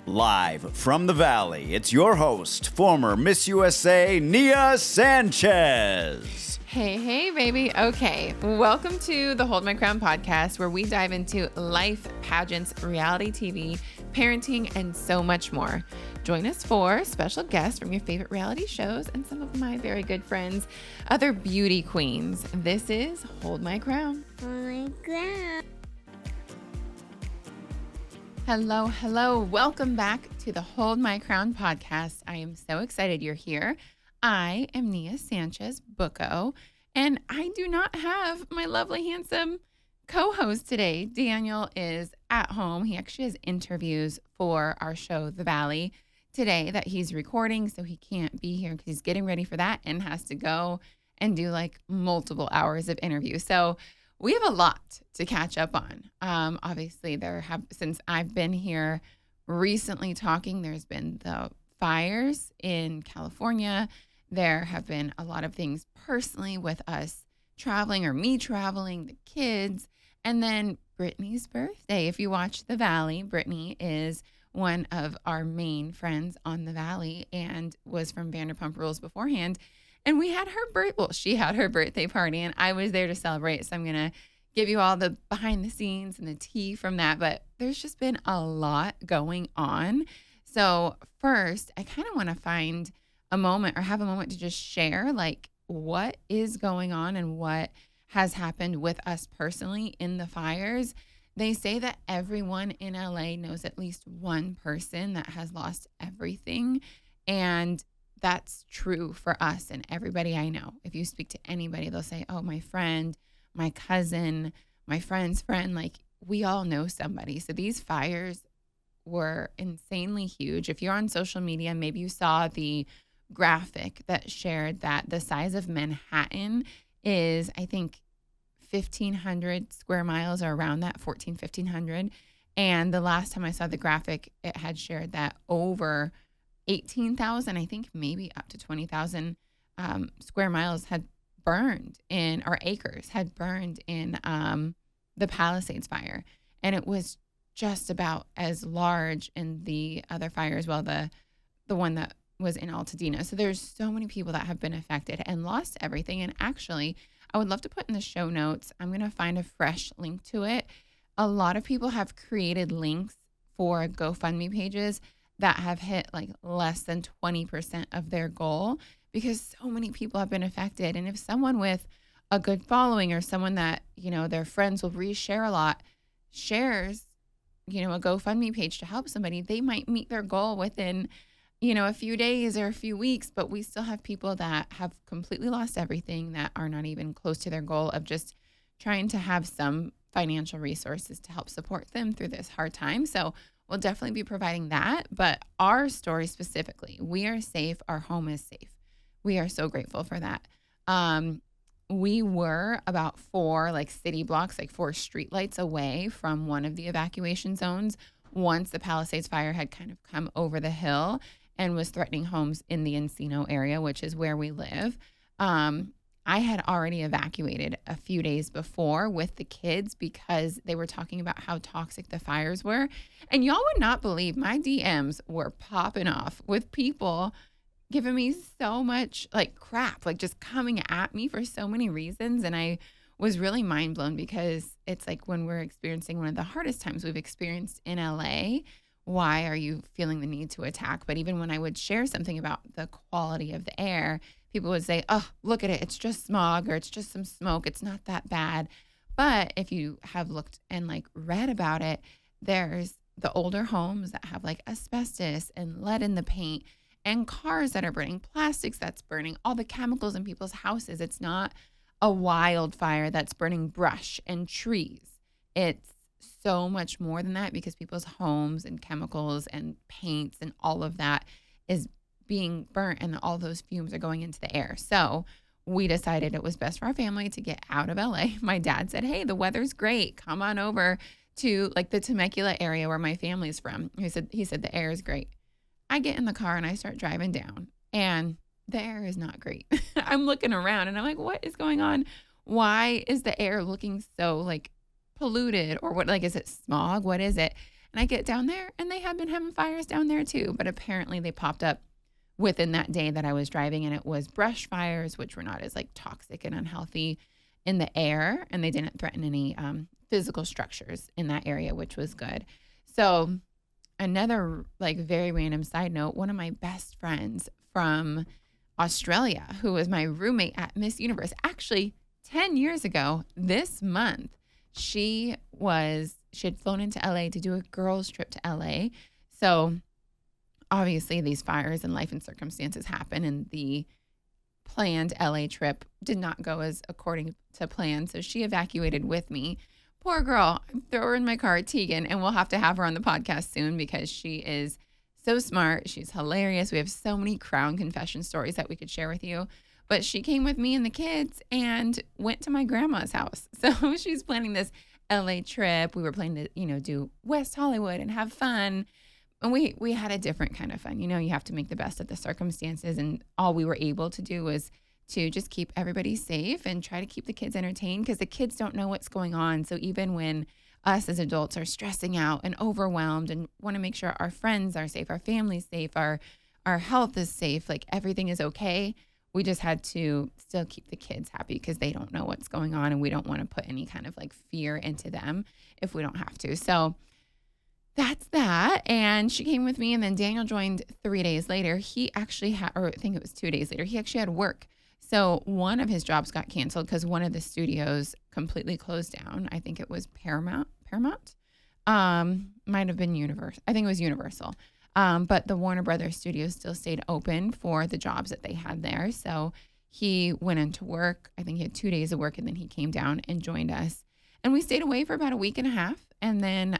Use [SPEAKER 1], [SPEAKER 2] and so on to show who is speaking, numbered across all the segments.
[SPEAKER 1] Live from the Valley, it's your host, former Miss USA, Nia Sanchez.
[SPEAKER 2] Hey, baby. Okay, welcome to the Hold My Crown podcast, where we dive into life, pageants, reality TV, parenting, and so much more. Join us for special guests from your favorite reality shows and some of my very good friends, other beauty queens. This is Hold My Crown.
[SPEAKER 3] Hold my crown.
[SPEAKER 2] Hello. Welcome back to the Hold My Crown podcast. I am so excited you're here. I am Nia Sanchez Bucco, and I do not have my lovely, handsome co-host today. Daniel is at home. He actually has interviews for our show, The Valley, today that he's recording, so he can't be here because he's getting ready for that and has to go and do like multiple hours of interviews. So we have a lot to catch up on. Obviously, since I've been here recently talking, there's been the fires in California. There have been a lot of things personally with us traveling, or me traveling, the kids, and then Brittany's birthday. If you watch The Valley, Brittany is one of our main friends on The Valley and was from Vanderpump Rules beforehand. And we had she had her birthday party, and I was there to celebrate. So I'm going to give you all the behind the scenes and the tea from that. But there's just been a lot going on. So first, I kind of want to find a moment, or have a moment, to just share like what is going on and what has happened with us personally in the fires. They say that everyone in LA knows at least one person that has lost everything. And that's true for us and everybody I know. If you speak to anybody, they'll say, oh, my friend, my cousin, my friend's friend, like we all know somebody. So these fires were insanely huge. If you're on social media, maybe you saw the graphic that shared that the size of Manhattan is, I think, 1,500 square miles, or around that, 1,500. And the last time I saw the graphic, it had shared that over 18,000, I think maybe up to 20,000 square miles had burned or acres had burned in the Palisades fire. And it was just about as large in the other fire as well, the one that was in Altadena. So there's so many people that have been affected and lost everything. And actually, I would love to put in the show notes, I'm going to find a fresh link to it. A lot of people have created links for GoFundMe pages that have hit like less than 20% of their goal, because so many people have been affected. And if someone with a good following, or someone that, their friends will reshare a lot, shares, a GoFundMe page to help somebody, they might meet their goal within, a few days or a few weeks. But we still have people that have completely lost everything, that are not even close to their goal of just trying to have some financial resources to help support them through this hard time. So we'll definitely be providing that. But our story specifically, we are safe. Our home is safe. We are so grateful for that. We were about 4 city blocks, 4 streetlights away from one of the evacuation zones once the Palisades fire had kind of come over the hill and was threatening homes in the Encino area, which is where we live. I had already evacuated a few days before with the kids, because they were talking about how toxic the fires were. And y'all would not believe, my DMs were popping off with people giving me so much crap, just coming at me for so many reasons. And I was really mind blown, because it's when we're experiencing one of the hardest times we've experienced in LA, why are you feeling the need to attack? But even when I would share something about the quality of the air, people would say, oh, look at it, it's just smog, or it's just some smoke, it's not that bad. But if you have looked and read about it, there's the older homes that have asbestos and lead in the paint, and cars that are burning, plastics that's burning, all the chemicals in people's houses. It's not a wildfire that's burning brush and trees. It's so much more than that, because people's homes and chemicals and paints and all of that is being burnt, and all those fumes are going into the air. So we decided it was best for our family to get out of LA. My dad said, hey, the weather's great. Come on over to the Temecula area where my family's from. He said the air is great. I get in the car and I start driving down, and the air is not great. I'm looking around and I'm like, what is going on? Why is the air looking so polluted, or what? Is it smog? What is it? And I get down there and they had been having fires down there too. But apparently they popped up within that day that I was driving, and it was brush fires, which were not as like toxic and unhealthy in the air. And they didn't threaten any physical structures in that area, which was good. So another like very random side note, one of my best friends from Australia, who was my roommate at Miss Universe, actually 10 years ago this month, she had flown into LA to do a girls trip to LA. So obviously these fires and life and circumstances happen, and the planned LA trip did not go as according to plan. So she evacuated with me. Poor girl. Throw her in my car, Tegan, and we'll have to have her on the podcast soon because she is so smart. She's hilarious. We have so many Crown confession stories that we could share with you. But she came with me and the kids and went to my grandma's house. So she's planning this LA trip. We were planning to, do West Hollywood and have fun. And we had a different kind of fun. You have to make the best of the circumstances. And all we were able to do was to just keep everybody safe and try to keep the kids entertained, because the kids don't know what's going on. So even when us as adults are stressing out and overwhelmed and want to make sure our friends are safe, our family's safe, our health is safe, like everything is okay, we just had to still keep the kids happy because they don't know what's going on, and we don't want to put any kind of like fear into them if we don't have to. So that's that. And she came with me, and then Daniel joined 3 days later. He actually had, or I think it was 2 days later, he actually had work. So one of his jobs got canceled because one of the studios completely closed down. I think it was Paramount, might have been Universal. I think it was Universal. But the Warner Brothers studios still stayed open for the jobs that they had there. So he went into work. I think he had 2 days of work, and then he came down and joined us. And we stayed away for about a week and a half, and then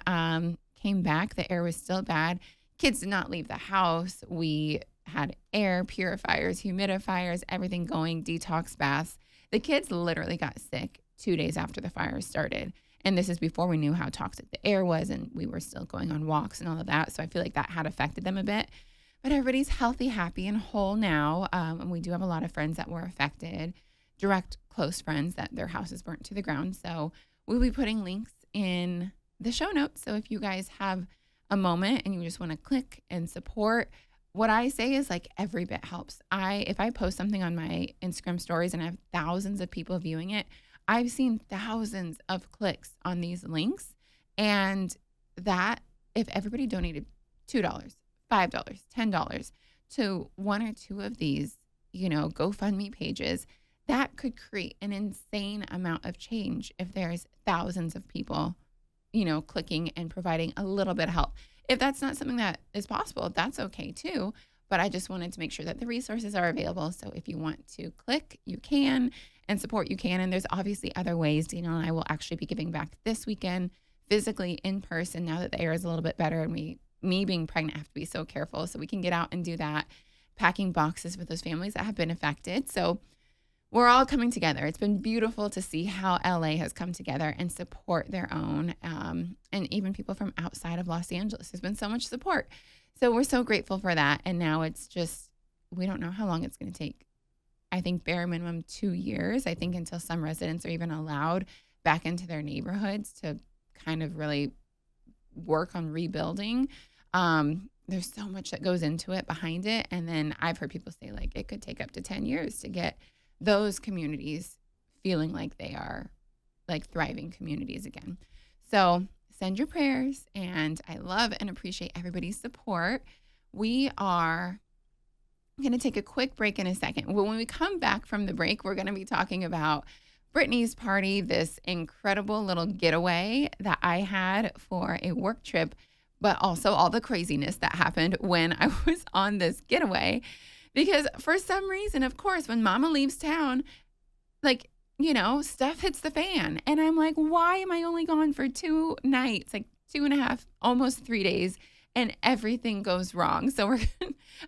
[SPEAKER 2] came back. The air was still bad. Kids did not leave the house. We had air purifiers, humidifiers, everything going, detox baths. The kids literally got sick 2 days after the fire started. And this is before we knew how toxic the air was, and we were still going on walks and all of that. So I feel like that had affected them a bit. But everybody's healthy, happy, and whole now. And we do have a lot of friends that were affected, direct close friends that their houses burnt to the ground. So we'll be putting links in the show notes. So if you guys have a moment and you just want to click and support, what I say is like every bit helps. If I post something on my Instagram stories and I have thousands of people viewing it, I've seen thousands of clicks on these links. And that, if everybody donated $2, $5, $10 to one or two of these, GoFundMe pages, that could create an insane amount of change if there's thousands of people, clicking and providing a little bit of help. If that's not something that is possible, that's okay too. But I just wanted to make sure that the resources are available. So if you want to click, you can, and support, you can. And there's obviously other ways. Daniel and I will actually be giving back this weekend, physically in person, now that the air is a little bit better. And me being pregnant, I have to be so careful. So we can get out and do that, packing boxes for those families that have been affected. So we're all coming together. It's been beautiful to see how LA has come together and support their own, and even people from outside of Los Angeles. There's been so much support. So we're so grateful for that. And now it's just, we don't know how long it's going to take. I think bare minimum 2 years, I think, until some residents are even allowed back into their neighborhoods to kind of really work on rebuilding. There's so much that goes into it, behind it. And then I've heard people say like it could take up to 10 years to get those communities feeling like they are like thriving communities again. So send your prayers, and I love and appreciate everybody's support. We are going to take a quick break in a second. When we come back from the break, we're going to be talking about Brittany's party, this incredible little getaway that I had for a work trip, but also all the craziness that happened when I was on this getaway. Because for some reason, of course, when mama leaves town, like, stuff hits the fan. And I'm like, why am I only gone for 2 nights, like 2.5, almost 3 days, and everything goes wrong? So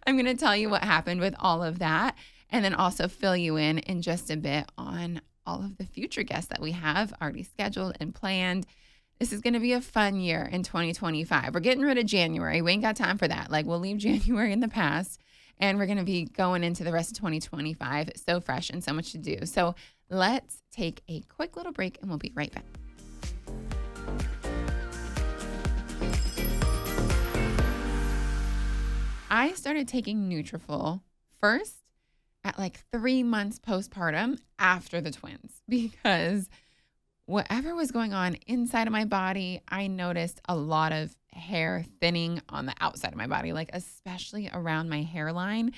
[SPEAKER 2] I'm going to tell you what happened with all of that, and then also fill you in just a bit on all of the future guests that we have already scheduled and planned. This is going to be a fun year in 2025. We're getting rid of January. We ain't got time for that. Like, we'll leave January in the past. And we're going to be going into the rest of 2025 so fresh and so much to do. So let's take a quick little break, and we'll be right back. I started taking Nutrafol first at like 3 months postpartum after the twins because whatever was going on inside of my body, I noticed a lot of hair thinning on the outside of my body, like especially around my hairline.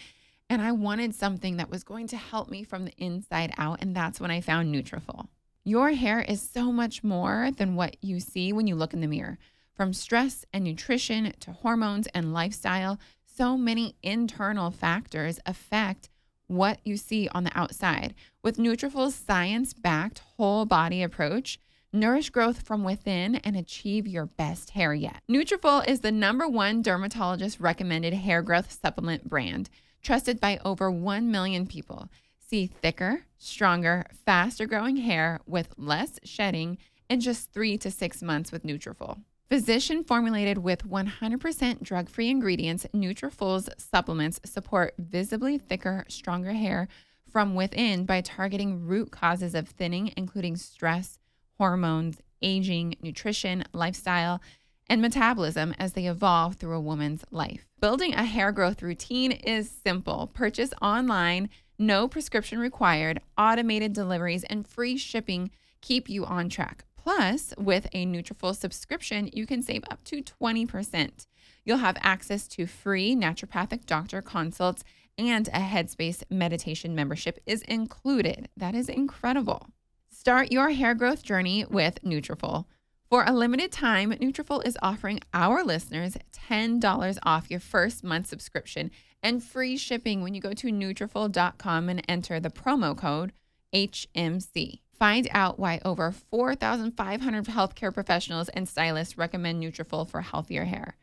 [SPEAKER 2] And I wanted something that was going to help me from the inside out. And that's when I found Nutrafol. Your hair is so much more than what you see when you look in the mirror. From stress and nutrition to hormones and lifestyle, so many internal factors affect what you see on the outside. With Nutrafol's science-backed whole body approach, nourish growth from within and achieve your best hair yet. Nutrafol is the #1 dermatologist recommended hair growth supplement brand, trusted by over 1 million people. See thicker, stronger, faster growing hair with less shedding in just 3 to 6 months with Nutrafol. Physician formulated with 100% drug-free ingredients, Nutrafol's supplements support visibly thicker, stronger hair from within by targeting root causes of thinning, including stress, hormones, aging, nutrition, lifestyle, and metabolism as they evolve through a woman's life. Building a hair growth routine is simple. Purchase online, no prescription required, automated deliveries, and free shipping keep you on track. Plus, with a Nutrafol subscription, you can save up to 20%. You'll have access to free naturopathic doctor consults, and a Headspace meditation membership is included. That is incredible. Start your hair growth journey with Nutrafol. For a limited time, Nutrafol is offering our listeners $10 off your first month subscription and free shipping when you go to Nutrafol.com and enter the promo code HMC. Find out why over 4,500 healthcare professionals and stylists recommend Nutrafol for healthier hair.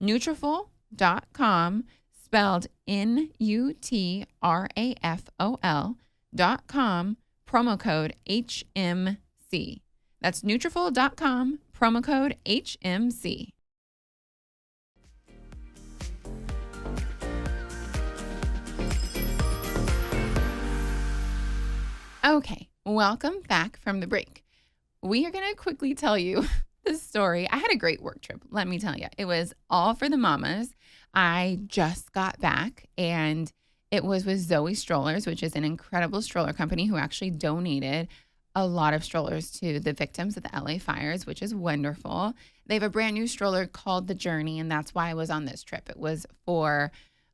[SPEAKER 2] Nutrafol.com, spelled Nutrafol.com, promo code HMC. That's Nutrafol.com, promo code HMC. Okay, welcome back from the break. We are going to quickly tell you the story. I had a great work trip, let me tell you. It was all for the mamas. I just got back, and it was with Zoe Strollers, which is an incredible stroller company who actually donated a lot of strollers to the victims of the LA fires, which is wonderful. They have a brand new stroller called The Journey, and that's why I was on this trip. It was for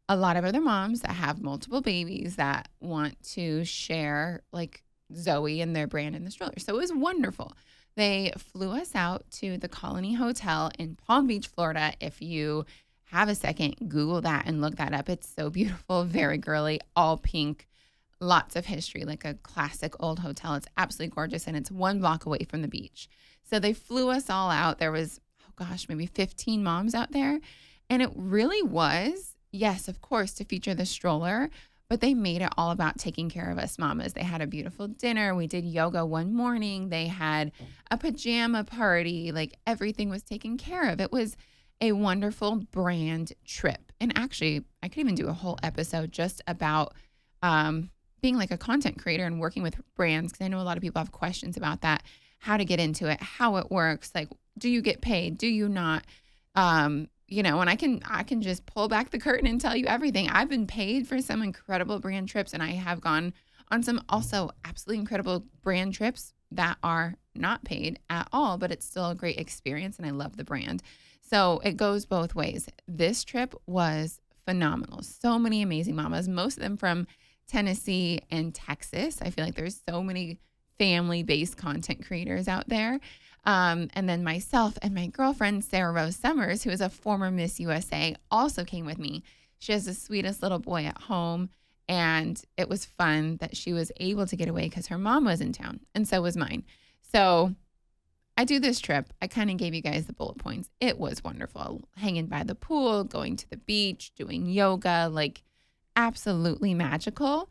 [SPEAKER 2] a lot of other moms that have multiple babies that want to share like Zoe and their brand in the stroller. So it was wonderful. They flew us out to the Colony Hotel in Palm Beach, Florida. If you have a second, Google that and look that up. It's so beautiful, very girly, all pink, lots of history, like a classic old hotel. It's absolutely gorgeous, and it's 1 block away from the beach. So they flew us all out. There was, maybe 15 moms out there. And it really was, yes, of course, to feature the stroller, but they made it all about taking care of us mamas. They had a beautiful dinner. We did yoga one morning. They had a pajama party. Like everything was taken care of. It was a wonderful brand trip. And actually, I could even do a whole episode just about being like a content creator and working with brands, because I know a lot of people have questions about that, how to get into it, how it works. Like, do you get paid? Do you not? And I can just pull back the curtain and tell you everything. I've been paid for some incredible brand trips, and I have gone on some also absolutely incredible brand trips that are not paid at all, but it's still a great experience, and I love the brand. So it goes both ways. This trip was phenomenal. So many amazing mamas, most of them from Tennessee and Texas. I feel like there's so many family-based content creators out there. And then myself and my girlfriend, Sarah Rose Summers, who is a former Miss USA, also came with me. She has the sweetest little boy at home, and it was fun that she was able to get away because her mom was in town, and so was mine. So I do this trip. I kind of gave you guys the bullet points. It was wonderful. Hanging by the pool, going to the beach, doing yoga, like absolutely magical.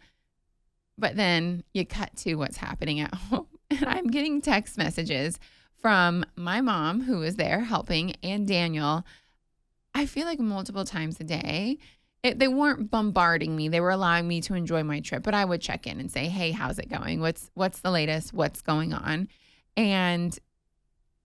[SPEAKER 2] But then you cut to what's happening at home, and I'm getting text messages from my mom, who was there helping, and Daniel. I feel like multiple times a day. They weren't bombarding me. They were allowing me to enjoy my trip, but I would check in and say, hey, how's it going? What's the latest? What's going on? And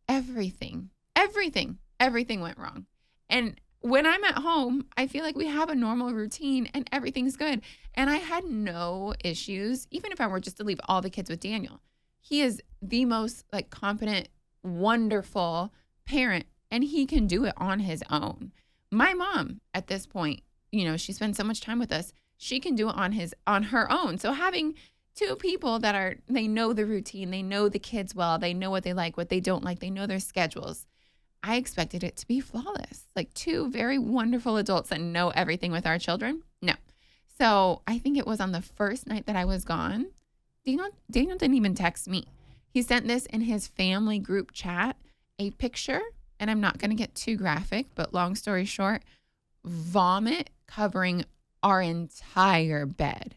[SPEAKER 2] everything went wrong. And when I'm at home, I feel like we have a normal routine and everything's good. And I had no issues, even if I were just to leave all the kids with Daniel. He is the most like competent, wonderful parent, and he can do it on his own. My mom at this point, she spends so much time with us. She can do it on her own. So having two people they know the routine, they know the kids well, they know what they like, what they don't like, they know their schedules. I expected it to be flawless. Like two very wonderful adults that know everything with our children. No. So I think it was on the first night that I was gone. Daniel didn't even text me. He sent this in his family group chat, a picture, and I'm not going to get too graphic, but long story short, vomit covering our entire bed.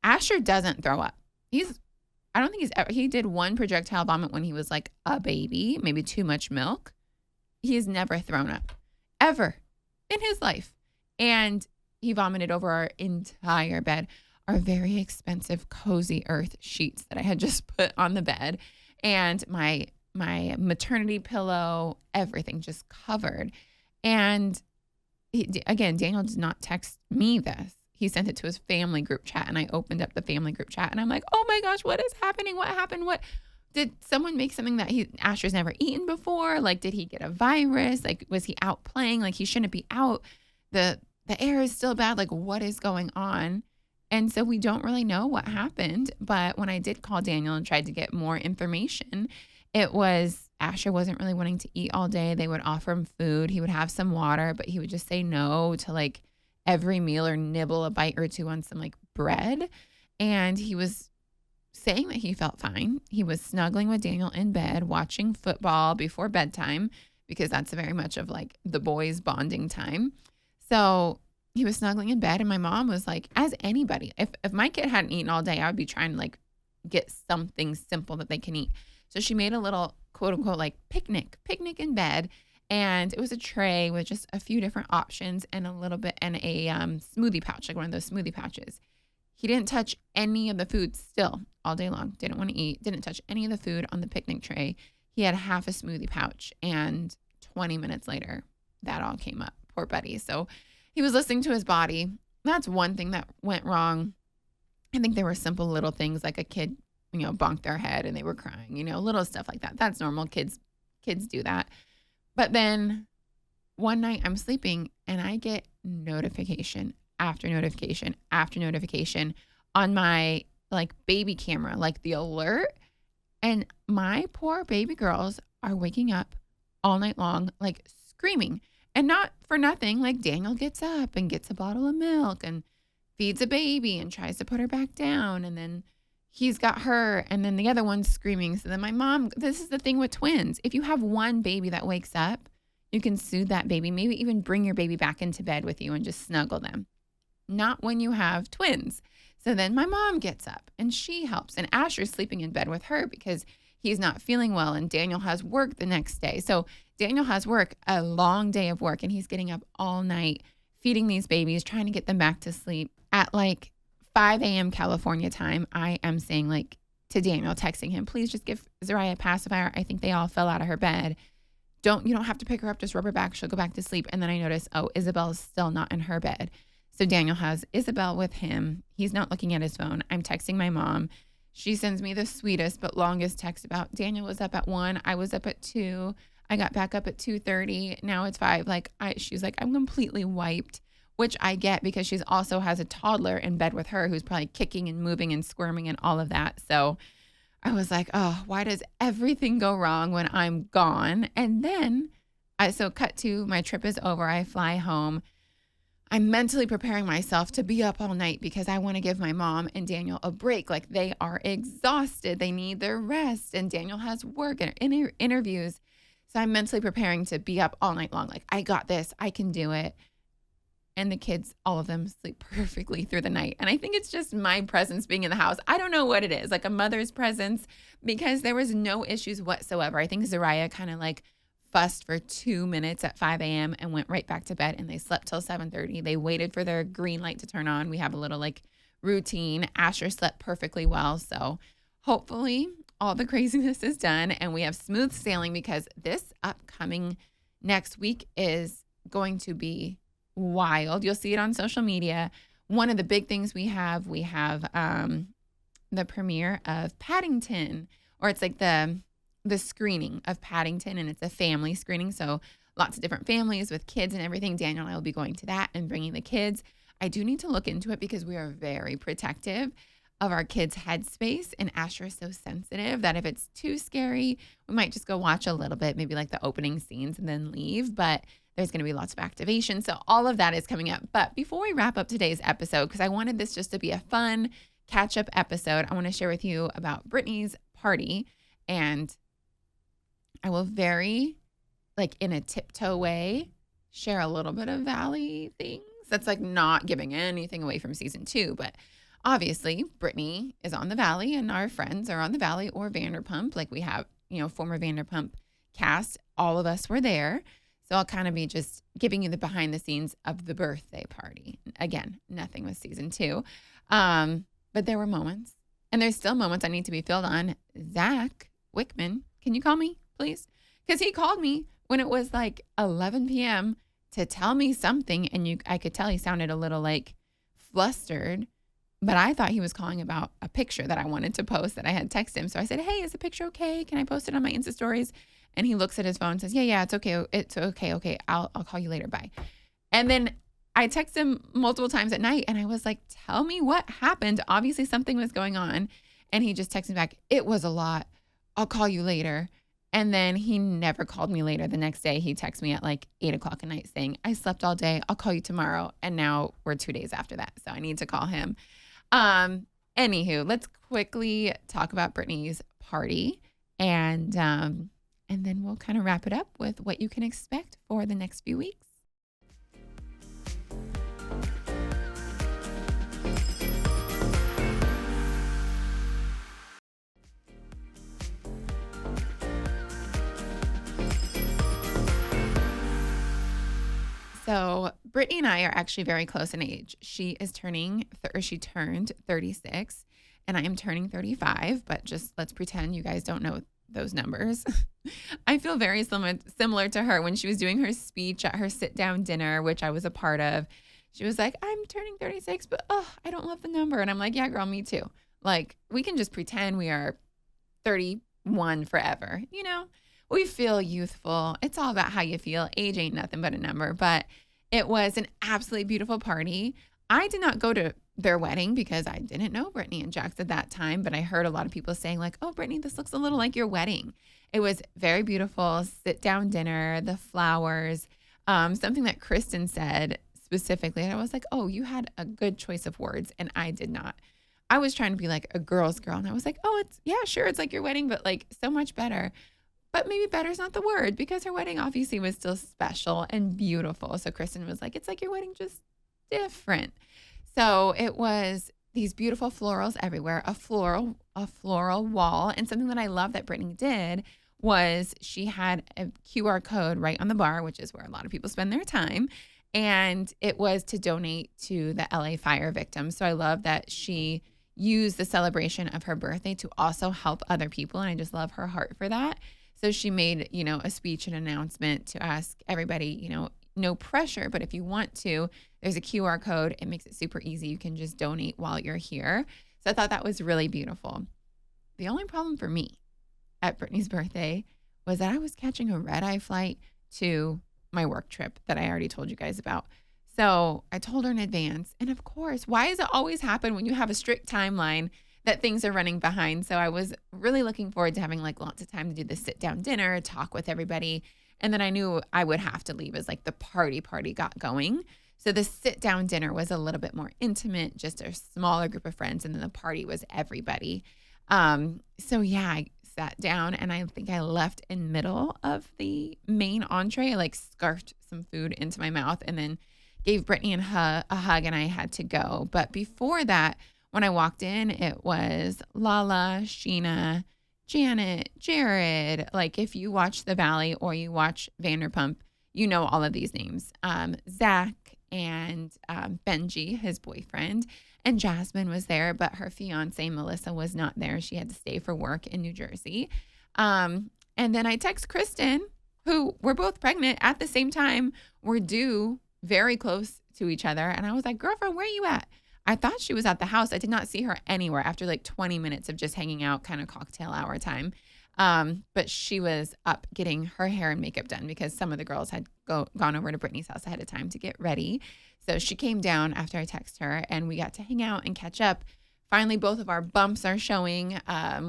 [SPEAKER 2] Asher doesn't throw up. I don't think he did one projectile vomit when he was like a baby, maybe too much milk. He has never thrown up, ever, in his life. And he vomited over our entire bed, our very expensive Cozy Earth sheets that I had just put on the bed, and my maternity pillow, everything just covered. And again, Daniel did not text me this. He sent it to his family group chat, and I opened up the family group chat, and I'm like, oh my gosh, what is happening? What happened? What? Did someone make something that Asher's never eaten before? Like, did he get a virus? Like, was he out playing? Like, he shouldn't be out. The air is still bad. Like, what is going on? And so we don't really know what happened. But when I did call Daniel and tried to get more information, it was Asher wasn't really wanting to eat all day. They would offer him food. He would have some water, but he would just say no to like every meal or nibble a bite or two on some like bread. And he was saying that he felt fine. He was snuggling with Daniel in bed, watching football before bedtime, because that's very much of like the boys' bonding time. So he was snuggling in bed, and my mom was like, as anybody, if my kid hadn't eaten all day, I would be trying to like get something simple that they can eat. So she made a little quote unquote like picnic in bed. And it was a tray with just a few different options and a little bit and a smoothie pouch, like one of those smoothie pouches. He didn't touch any of the food still all day long. Didn't want to eat. Didn't touch any of the food on the picnic tray. He had half a smoothie pouch, and 20 minutes later, that all came up. Poor buddy. So he was listening to his body. That's one thing that went wrong. I think there were simple little things like a kid, bonked their head and they were crying, little stuff like that. That's normal. Kids do that. But then one night I'm sleeping and I get notification after notification after notification on my like baby camera, like the alert. And my poor baby girls are waking up all night long, like screaming. And not for nothing, like Daniel gets up and gets a bottle of milk and feeds a baby and tries to put her back down. And then he's got her, and then the other one's screaming. So then my mom, this is the thing with twins. If you have one baby that wakes up, you can soothe that baby, maybe even bring your baby back into bed with you and just snuggle them. Not when you have twins. So then my mom gets up and she helps, and Asher's sleeping in bed with her because he's not feeling well, and Daniel has work the next day. So Daniel has work, a long day of work, and he's getting up all night feeding these babies, trying to get them back to sleep. At like 5 a.m. California time, I am saying like to Daniel, texting him, please just give Zariah a pacifier. I think they all fell out of her bed. You don't have to pick her up, just rub her back. She'll go back to sleep. And then I notice, Isabel's still not in her bed. So Daniel has Isabel with him. He's not looking at his phone. I'm texting my mom. She sends me the sweetest but longest text about Daniel was up at 1. I was up at 2. I got back up at 2:30. Now it's 5. She's like, I'm completely wiped, which I get because she's also has a toddler in bed with her who's probably kicking and moving and squirming and all of that. So I was like, oh, why does everything go wrong when I'm gone? And then cut to my trip is over. I fly home. I'm mentally preparing myself to be up all night because I want to give my mom and Daniel a break. Like, they are exhausted. They need their rest. And Daniel has work and interviews. So I'm mentally preparing to be up all night long. Like, I got this. I can do it. And the kids, all of them, sleep perfectly through the night. And I think it's just my presence being in the house. I don't know what it is, like a mother's presence, because there was no issues whatsoever. I think Zariah kind of like fussed for 2 minutes at 5 a.m. and went right back to bed, and they slept till 7:30. They waited for their green light to turn on. We have a little like routine. Asher slept perfectly well. So hopefully all the craziness is done and we have smooth sailing, because this upcoming next week is going to be wild. You'll see it on social media. One of the big things we have the premiere of Paddington, or it's like the screening of Paddington, and it's a family screening. So lots of different families with kids and everything. Daniel and I will be going to that and bringing the kids. I do need to look into it because we are very protective of our kids' headspace, and Asher is so sensitive that if it's too scary, we might just go watch a little bit, maybe like the opening scenes and then leave. But there's going to be lots of activation. So all of that is coming up. But before we wrap up today's episode, because I wanted this just to be a fun catch-up episode, I want to share with you about Brittany's party. And I will very, like in a tiptoe way, share a little bit of Valley things. That's like not giving anything away from season 2, but obviously Brittany is on the Valley and our friends are on the Valley or Vanderpump. Like we have, former Vanderpump cast. All of us were there. So I'll kind of be just giving you the behind the scenes of the birthday party. Again, nothing with season 2. But there were moments, and there's still moments I need to be filled on. Zach Wickman, can you call me, please? Because he called me when it was like 11 p.m. to tell me something, and I could tell he sounded a little like flustered, but I thought he was calling about a picture that I wanted to post that I had texted him. So I said, hey, is the picture okay? Can I post it on my Insta stories? And he looks at his phone and says, yeah, it's okay. It's okay. Okay. I'll call you later. Bye. And then I texted him multiple times at night and I was like, tell me what happened. Obviously something was going on. And he just texted me back, it was a lot. I'll call you later. And then he never called me later. The next day he texted me at like 8:00 at night saying, I slept all day. I'll call you tomorrow. And now we're 2 days after that. So I need to call him. Anywho, let's quickly talk about Brittany's party, and then we'll kind of wrap it up with what you can expect for the next few weeks. So Brittany and I are actually very close in age. She turned 36 and I am turning 35, but just let's pretend you guys don't know those numbers. I feel very similar to her when she was doing her speech at her sit-down dinner, which I was a part of. She was like, I'm turning 36, but I don't love the number. And I'm like, yeah, girl, me too. Like, we can just pretend we are 31 forever. We feel youthful. It's all about how you feel. Age ain't nothing but a number. But it was an absolutely beautiful party. I did not go to their wedding because I didn't know Brittany and Jax at that time, but I heard a lot of people saying like, oh, Brittany, this looks a little like your wedding. It was very beautiful. Sit-down dinner, the flowers, something that Kristen said specifically. And I was like, oh, you had a good choice of words. And I did not. I was trying to be like a girl's girl. And I was like, oh, it's like your wedding, but like so much better. But maybe better is not the word because her wedding obviously was still special and beautiful. So Kristen was like, it's like your wedding, just different. So it was these beautiful florals everywhere, a floral wall. And something that I love that Brittany did was she had a QR code right on the bar, which is where a lot of people spend their time. And it was to donate to the LA fire victims. So I love that she used the celebration of her birthday to also help other people. And I just love her heart for that. So she made, a speech and announcement to ask everybody, no pressure, but if you want to, there's a QR code. It makes it super easy. You can just donate while you're here. So I thought that was really beautiful. The only problem for me at Brittany's birthday was that I was catching a red-eye flight to my work trip that I already told you guys about. So I told her in advance. And of course, why does it always happen when you have a strict timeline that things are running behind? So I was really looking forward to having like lots of time to do the sit down dinner, talk with everybody. And then I knew I would have to leave as like the party got going. So the sit down dinner was a little bit more intimate, just a smaller group of friends. And then the party was everybody. So yeah, I sat down and I think I left in middle of the main entree. I like scarfed some food into my mouth and then gave Brittany a hug and I had to go. But before that, when I walked in, it was Lala, Sheena, Janet, Jared. Like if you watch The Valley or you watch Vanderpump, you know all of these names. Zach and Benji, his boyfriend, and Jasmine was there, but her fiance, Melissa, was not there. She had to stay for work in New Jersey. And then I text Kristen who were both pregnant at the same time, were due very close to each other. And I was like, girlfriend, where are you at? I thought she was at the house. I did not see her anywhere after like 20 minutes of just hanging out, kind of cocktail hour time. But she was up getting her hair and makeup done because some of the girls had gone over to Brittany's house ahead of time to get ready. So she came down after I texted her and we got to hang out and catch up. Finally, both of our bumps are showing.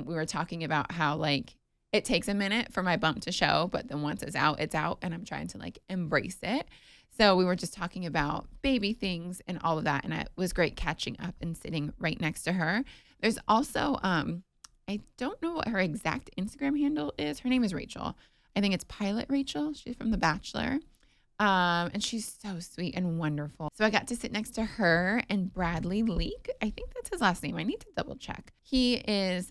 [SPEAKER 2] We were talking about how like it takes a minute for my bump to show, but then once it's out, and I'm trying to like embrace it. So we were just talking about baby things and all of that. And it was great catching up and sitting right next to her. There's also, I don't know what her exact Instagram handle is. Her name is Rachel. I think it's Pilot Rachel. She's from The Bachelor. And she's so sweet and wonderful. So I got to sit next to her and Bradley Leak. I think that's his last name. I need to double check. He is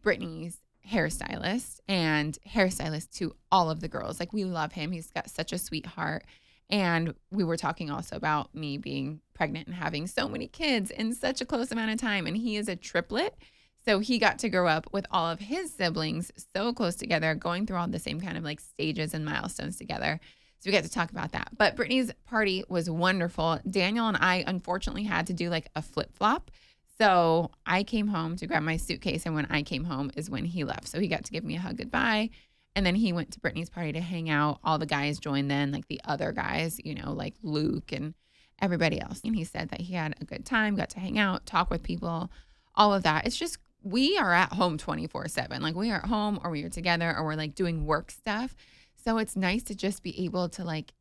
[SPEAKER 2] Brittany's hairstylist and hairstylist to all of the girls. Like we love him. He's got such a sweet heart. And we were talking also about me being pregnant and having so many kids in such a close amount of time. And he is a triplet. So he got to grow up with all of his siblings so close together, going through all the same kind of like stages and milestones together. So we got to talk about that. But Brittany's party was wonderful. Daniel and I unfortunately had to do like a flip-flop. So I came home to grab my suitcase. And when I came home is when he left. So he got to give me a hug goodbye. And then he went to Brittany's party to hang out. All the guys joined then, like the other guys, you know, like Luke and everybody else. And he said that he had a good time, got to hang out, talk with people, all of that. It's just, we are at home 24/7. Like we are at home or we are together or we're like doing work stuff. So it's nice to just be able to like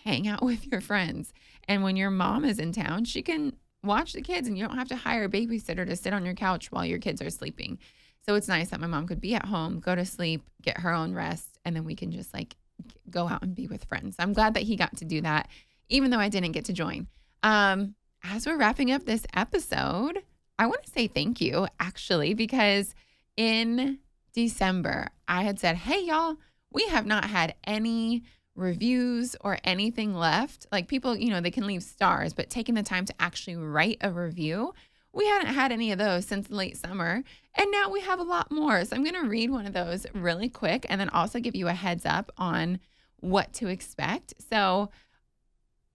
[SPEAKER 2] hang out with your friends. And when your mom is in town, she can watch the kids and you don't have to hire a babysitter to sit on your couch while your kids are sleeping. So it's nice that my mom could be at home, go to sleep, get her own rest, and then we can just like go out and be with friends. I'm glad that he got to do that, even though I didn't get to join. As we're wrapping up this episode, I want to say thank you, actually, because in December, I had said, hey, y'all, we have not had any reviews or anything left. Like people, you know, they can leave stars, but taking the time to actually write a review, we hadn't had any of those since late summer. And now we have a lot more. So I'm going to read one of those really quick and then also give you a heads up on what to expect. So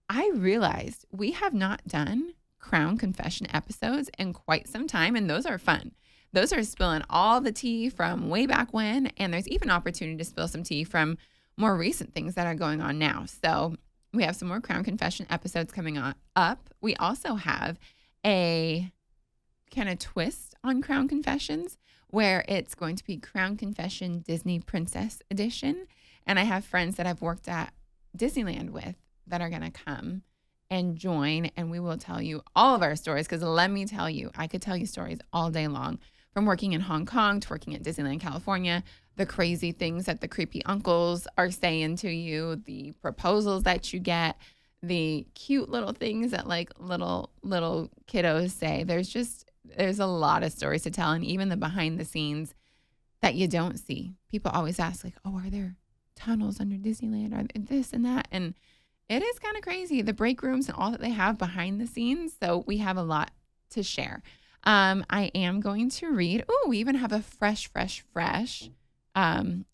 [SPEAKER 2] I realized we have not done Crown Confession episodes in quite some time, and those are fun. Those are spilling all the tea from way back when, and there's even opportunity to spill some tea from more recent things that are going on now. So we have some more Crown Confession episodes coming up. We also have a kind of twist on Crown Confessions where it's going to be Crown Confession Disney Princess Edition. And I have friends that I've worked at Disneyland with that are going to come and join, and we will tell you all of our stories, because let me tell you, I could tell you stories all day long, from working in Hong Kong to working at Disneyland, California, the crazy things that the creepy uncles are saying to you, the proposals that you get, the cute little things that like little kiddos say. There's a lot of stories to tell, and even the behind the scenes that you don't see. People always ask like, oh, are there tunnels under Disneyland? Are there this and that? And it is kind of crazy, the break rooms and all that they have behind the scenes. So we have a lot to share. I am going to read, we even have a fresh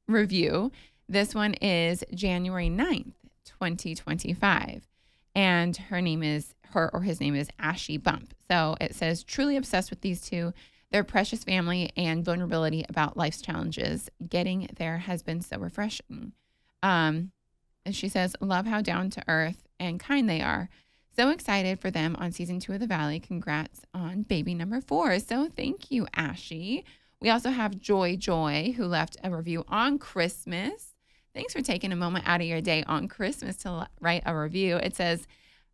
[SPEAKER 2] review. This one is January 9th, 2025. And his name is Ashy Bump. So it says, truly obsessed with these two, their precious family and vulnerability about life's challenges. Getting there has been so refreshing. And she says, love how down to earth and kind they are. So excited for them on season 2 of The Valley. Congrats on baby number 4. So thank you, Ashy. We also have Joy, who left a review on Christmas. Thanks for taking a moment out of your day on Christmas to write a review. It says,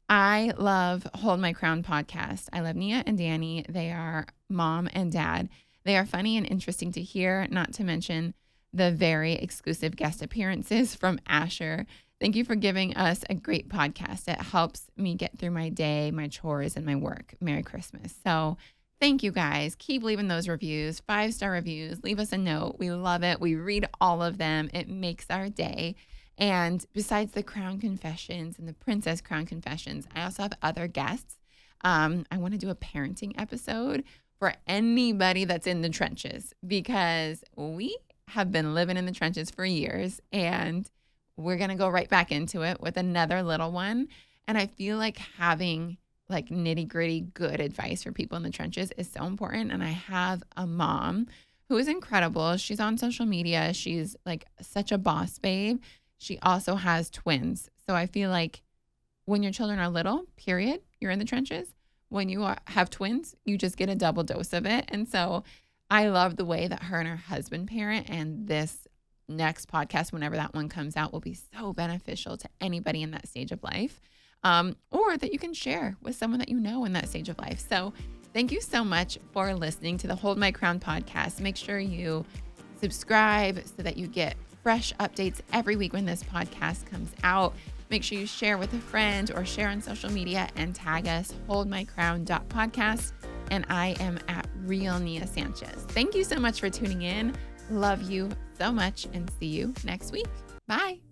[SPEAKER 2] I love Hold My Crown podcast. I love Nia and Danny. They are mom and dad. They are funny and interesting to hear, not to mention the very exclusive guest appearances from Asher. Thank you for giving us a great podcast. It helps me get through my day, my chores, and my work. Merry Christmas. So thank you guys. Keep leaving those reviews, 5-star reviews. Leave us a note. We love it. We read all of them. It makes our day. And besides the Crown Confessions and the Princess Crown Confessions, I also have other guests. I want to do a parenting episode for anybody that's in the trenches, because we have been living in the trenches for years, and we're going to go right back into it with another little one. And I feel like having like nitty gritty good advice for people in the trenches is so important. And I have a mom who is incredible. She's on social media. She's like such a boss babe. She also has twins. So I feel like when your children are little, period, you're in the trenches. When you have twins, you just get a double dose of it. And so I love the way that her and her husband parent, and this next podcast, whenever that one comes out, will be so beneficial to anybody in that stage of life, or that you can share with someone that you know in that stage of life. So thank you so much for listening to the Hold My Crown podcast. Make sure you subscribe so that you get fresh updates every week when this podcast comes out. Make sure you share with a friend or share on social media and tag us, holdmycrown.podcast. And I am at Real Nia Sanchez. Thank you so much for tuning in. Love you so much and see you next week. Bye.